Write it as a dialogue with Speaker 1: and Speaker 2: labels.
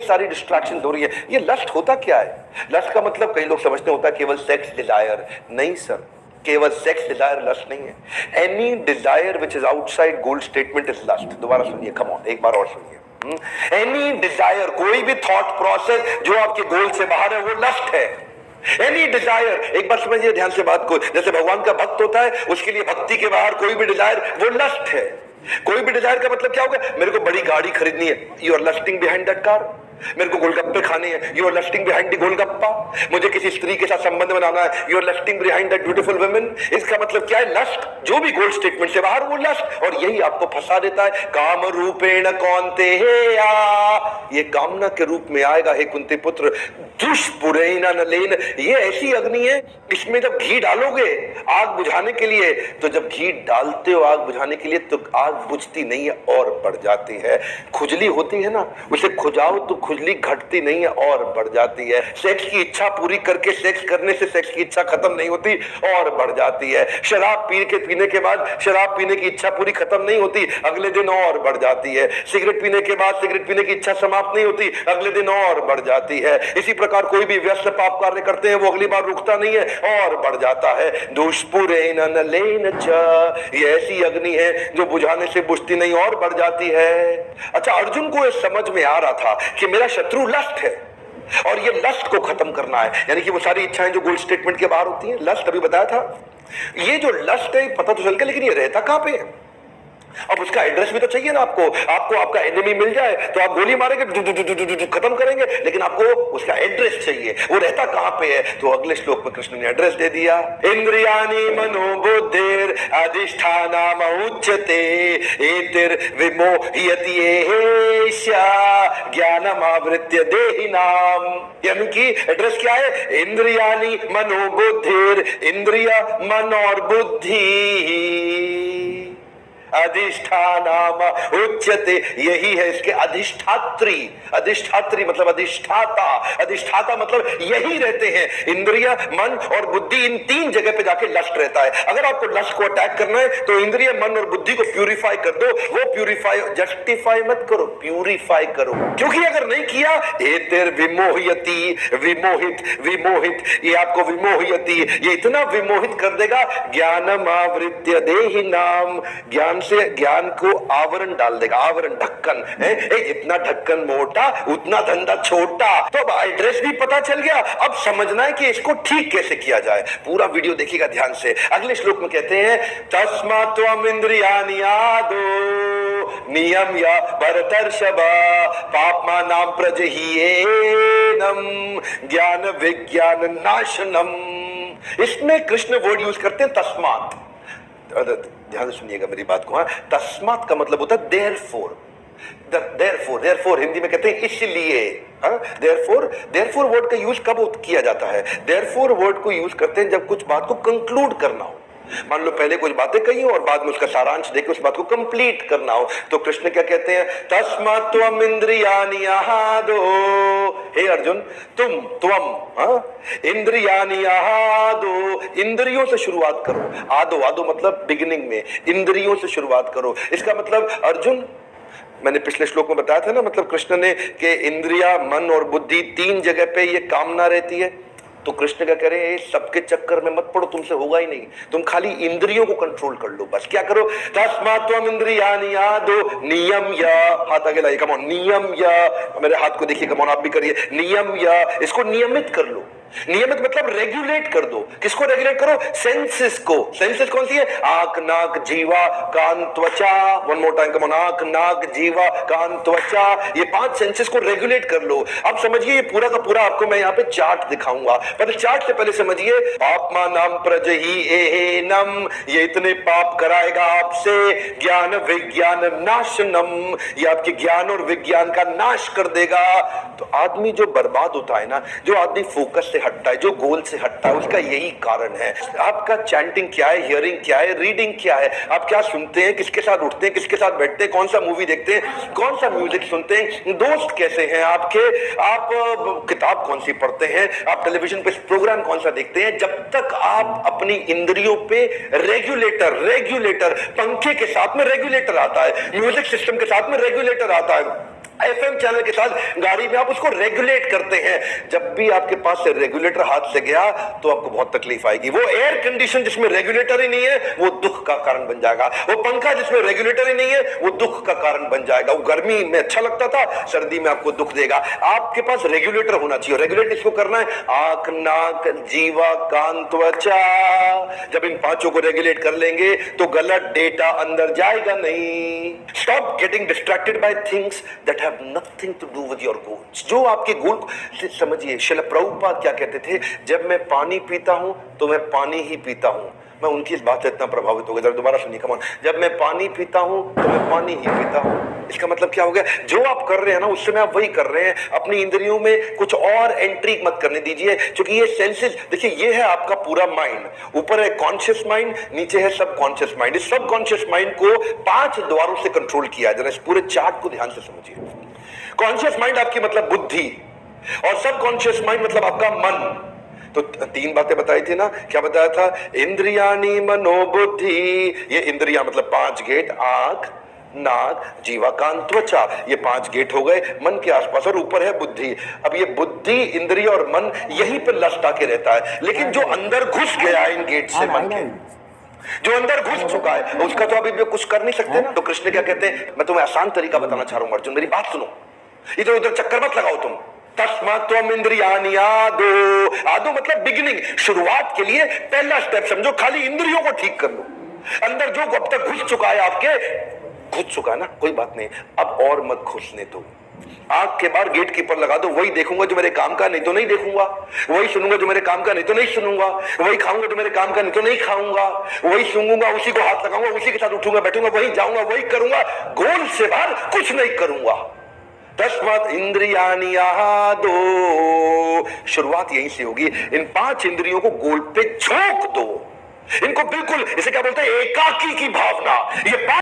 Speaker 1: सारी डिस्ट्रैक्शन हो रही है। ये लस्ट होता क्या है? लस्ट का मतलब कई लोग समझते होता है केवल सेक्स डिजायर। नहीं सर, केवल सेक्स डिजायर लस्ट नहीं है। Any desire which is outside goal statement is lust. दोबारा सुनिए, कम ऑन, एक बार और सुनिए। एनी डिजायर, कोई भी थॉट प्रोसेस जो आपके गोल से बाहर है, वो लस्ट है। एनी डिजायर, एक बार समझिए ध्यान से बात को, जैसे भगवान का भक्त होता है, उसके लिए भक्ति के बाहर कोई भी डिजायर वो लस्ट है। कोई भी डिजायर का मतलब क्या होगा? मेरे को बड़ी गाड़ी खरीदनी है, you are lusting behind that car. मेरे को गोलगप्पे खाने हैं, you are lusting behind the golgappa. मुझे किसी स्त्री के साथ संबंध बनाना है, you are lusting behind that beautiful woman. इसका मतलब क्या है? लस्ट। जो भी गोल स्टेटमेंट से बाहर वो लस्ट, और यही आपको फंसा देता है। काम रूपेण कौन्तेया, ये कामना के रूप में आएगा हे कुंती पुत्र। दुष्पुरेण नलेन, ये ऐसी अग्नि है, इसमें जब घी डालोगे आग बुझाने के लिए, तो जब घी डालते हो आग बुझाने के लिए, तो आग बुझती नहीं है और बढ़ जाती है। खुजली होती है ना, उसे खुजाओ तो खुजली घटती नहीं है और बढ़ जाती है। सेक्स की इच्छा पूरी करके सेक्स करने से सेक्स की इच्छा खत्म नहीं होती और बढ़ जाती है। शराब पीने के बाद शराब पीने की इच्छा पूरी खत्म नहीं होती, अगले दिन और बढ़ जाती है। सिगरेट पीने के बाद सिगरेट पीने की इच्छा समाप्त नहीं होती, अगले दिन और बढ़ जाती है। इसी प्रकार कोई भी व्यस्त पाप कार्य करते हैं, वो अगली बार रुकता नहीं है और बढ़ जाता है। दुष्पुरेण नलेन च, ये ऐसी अग्नि है जो बुझाने से बुझती नहीं और बढ़ जाती है। अच्छा, अर्जुन को ये समझ में आ रहा था कि मेरा शत्रु लस्ट है और ये लस्ट को खत्म करना है, यानी कि वो सारी इच्छाएं जो गोल स्टेटमेंट के बाहर होती हैं, लस्ट अभी बताया था। ये जो लस्ट है पता तो चल गया, लेकिन ये रहता कहां पे है? अब उसका एड्रेस भी तो चाहिए ना आपको। आपको आपका एनिमी मिल जाए तो आप गोली मारेंगे, खत्म करेंगे, लेकिन आपको उसका एड्रेस चाहिए। वो रहता कहां पे है? तो अगले श्लोक में कृष्ण ने एड्रेस दे दिया। इंद्रियाणि मनोबुद्धिर अधिष्ठानम उच्यते एतिर विमोह्यति एषा ज्ञानम आवृत्य देहिनाम। यानी कि एड्रेस क्या है? इंद्रियाणि मनोबुद्धिर, इंद्रिय मन और बुद्धि अधिष्ठानाम उच्यते, यही है इसके अधिष्ठात्री। अधिष्ठात्री मतलब अधिष्ठाता। अधिष्ठाता मतलब यही रहते हैं। इंद्रिय मन और बुद्धि, इन तीन जगह पे जाके लस्ट रहता है। अगर आपको लस्ट को अटैक करना है तो इंद्रिय मन और बुद्धि को प्यूरिफाई कर दो। वो प्यूरिफाई, जस्टिफाई मत करो, प्यूरिफाई करो। क्योंकि अगर नहीं किया, एतिर विमोह्यति, विमोहित, विमोहित, ये आपको विमोह्यति, ये इतना विमोहित कर देगा। ज्ञानम आवृत्य देहिनाम, ज्ञान से ज्ञान को आवरण डाल देगा। आवरण, ढक्कन है, इतना ढक्कन मोटा उतना धंधा छोटा। तो अब एड्रेस भी पता चल गया, अब समझना है कि इसको ठीक कैसे किया जाए। पूरा वीडियो देखिएगा ध्यान से। अगले श्लोक में कहते हैं तस्मात् त्वम् इंद्रियाणि आदो नियम या भरतर्षभ पाप्मानां प्रजह्येनम ज्ञान विज्ञान नाशनम। इसमें कृष्ण वर्ड यूज करते हैं तस्मात्। ध्यान से सुनिएगा मेरी बात को। तस्मात का मतलब होता है देयरफॉर। देयरफॉर हिंदी में कहते हैं इसलिए। देयरफॉर वर्ड का यूज कब किया जाता है? देयरफॉर वर्ड को यूज करते हैं जब कुछ बात को कंक्लूड करना हो। मान लो पहले कुछ बातें कही हो और बाद में उसका सारांश देके उस बात को कंप्लीट करना हो, तो कृष्ण क्या कहते हैं? तस्मात् त्वम् इंद्रियाणि आदो, हे अर्जुन तुम इंद्रियाणि आदो, इंद्रियों से शुरुआत करो। आदो, आदो मतलब बिगिनिंग में, इंद्रियों से शुरुआत करो। इसका मतलब अर्जुन, मैंने पिछले श्लोक में बताया था ना, मतलब कृष्ण ने कि इंद्रिया, मन और बुद्धि तीन जगह पे ये कामना रहती है। तो कृष्ण क्या करें? सबके चक्कर में मत पड़ो, तुमसे होगा ही नहीं। तुम खाली इंद्रियों को कंट्रोल कर लो, बस। क्या करो? तस्मात् त्वम् इंद्रियाणि आदो नियम या, हाथ आगे लाइए, कम ऑन, नियम या, मेरे हाथ को देखिए, कम ऑन, आप भी करिए, नियम या, इसको नियमित कर लो। नियमित मतलब रेगुलेट कर दो। किसको रेगुलेट करो? सेंसेस को। सेंसेस कौन सी है? आंख, नाक, जीवा, कान, त्वचा। One more time, come on, आंख, नाक, जीवा, कान, त्वचा, ये पांच सेंसेस को रेगुलेट कर लो। अब समझिए ये पूरा का पूरा आपको मैं यहाँ पे चार्ट दिखाऊंगा, पर चार्ट से पहले समझिए पाप्मानां प्रजह्येनम, ये इतने पाप कराएगा आपसे। ज्ञान विज्ञान नाशनम, ये आपके ज्ञान और विज्ञान का नाश कर देगा। तो आदमी जो बर्बाद होता है ना, जो आदमी फोकस हटता है, जो गोल से हटता है, उसका यही कारण है। आपका चैंटिंग क्या है, हियरिंग क्या है, रीडिंग क्या है, आप क्या सुनते हैं, किसके साथ उठते हैं, किसके साथ बैठते हैं, कौन सा मूवी देखते हैं, कौन सा म्यूजिक सुनते हैं, दोस्त कैसे हैं आपके, आप किताब कौन सी पढ़ते हैं, आप टेलीविजन पे प्रोग्राम कौन सा देखते हैं। जब तक आप अपनी इंद्रियों पे रेगुलेटर, पंखे के साथ में रेगुलेटर आता है, म्यूजिक सिस्टम के साथ में रेगुलेटर आता है, एफएम चैनल के साथ गाड़ी में आप उसको रेगुलेट करते हैं। जब भी आपके पास से रेगुलेटर हाथ से गया तो आपको बहुत तकलीफ आएगी। वो एयर कंडीशन जिसमें रेगुलेटर ही नहीं है वो दुख का कारण बन जाएगा। वो पंखा जिसमें रेगुलेटर ही नहीं है वो दुख का कारण बन जाएगा। वो गर्मी में अच्छा लगता था, सर्दी में आपको दुख देगा। आपके पास रेगुलेटर होना चाहिए। रेगुलेट इसको करना है आंख, नाक, जीवा, कान, त्वचा। जब इन पांचों को रेगुलेट कर लेंगे तो गलत डेटा अंदर जाएगा नहीं। Stop getting distracted by things that have nothing to do with your goals. जो आपके गोल समझिए, श्रील प्रभुपाद क्या कहते थे, जब मैं पानी पीता हूं तो मैं पानी ही पीता हूं। मैं उनकी इस बात से इतना प्रभावित हो गया। जरा दोबारा सुनिए, कमान। जब मैं पानी पीता हूं तो मैं पानी ही पीता हूं। इसका मतलब क्या हो गया, जो आप कर रहे हैं ना उस समय आप वही कर रहे हैं। अपनी इंद्रियों में कुछ और एंट्री मत करने दीजिए, क्योंकि ये सेंसेस, देखिए ये है आपका पूरा माइंड। ऊपर है कॉन्शियस माइंड, नीचे है सबकॉन्शियस माइंड। इस सबकॉन्शियस माइंड को 5 द्वारों से कंट्रोल किया। जरा इस पूरे चार्ट को ध्यान से समझिए। कॉन्शियस माइंड आपकी मतलब बुद्धि, और सबकॉन्शियस माइंड मतलब आपका मन। तो 3 बातें बताई थी ना, क्या बताया था, इंद्रियाणी मनोबुद्धि। ये इंद्रिया मतलब 5 गेट, आंख, नाक, जीवा, कान, त्वचा। ये 5 गेट हो गए मन के आसपास, और ऊपर है बुद्धि। अब ये बुद्धि, इंद्रिय और मन यहीं पे लस्ट आके रहता है। लेकिन जो अंदर घुस गया इन गेट से, मन के जो अंदर घुस चुका है, उसका तो अभी भी कुछ कर नहीं सकते ना। तो कृष्ण क्या कहते हैं, मैं तुम्हें आसान तरीका बताना चाह रहा हूं अर्जुन, मेरी बात सुनो, इधर उधर चक्कर मत लगाओ तुम। तस्मात्त्वम इंद्रियाणि आदो। आदो मतलब बिगिनिंग, शुरुआत के लिए पहला स्टेप समझो, खाली इंद्रियों को ठीक कर लो। अंदर जो अब तक घुस चुका है आपके, घुस चुका है ना, कोई बात नहीं, अब और मत घुसने दो। आंख के बाहर गेट कीपर लगा दो, वही देखूंगा जो मेरे काम का, नहीं तो नहीं देखूंगा। वही सुनूंगा जो मेरे काम का, नहीं तो नहीं सुनूंगा। वही खाऊंगा जो मेरे काम का, नहीं तो नहीं खाऊंगा। वही सूंघूंगा, उसी को हाथ लगाऊंगा, उसी के साथ उठूंगा बैठूंगा, वही जाऊंगा, वही करूंगा। गोल से बाहर कुछ नहीं करूंगा। तस्मात् इंद्रियाणि आदो। शुरुआत यहीं से होगी। इन 5 इंद्रियों को गोल पे झोंक दो, इनको बिल्कुल, इसे क्या बोलते हैं, एकाकी की भावना। ये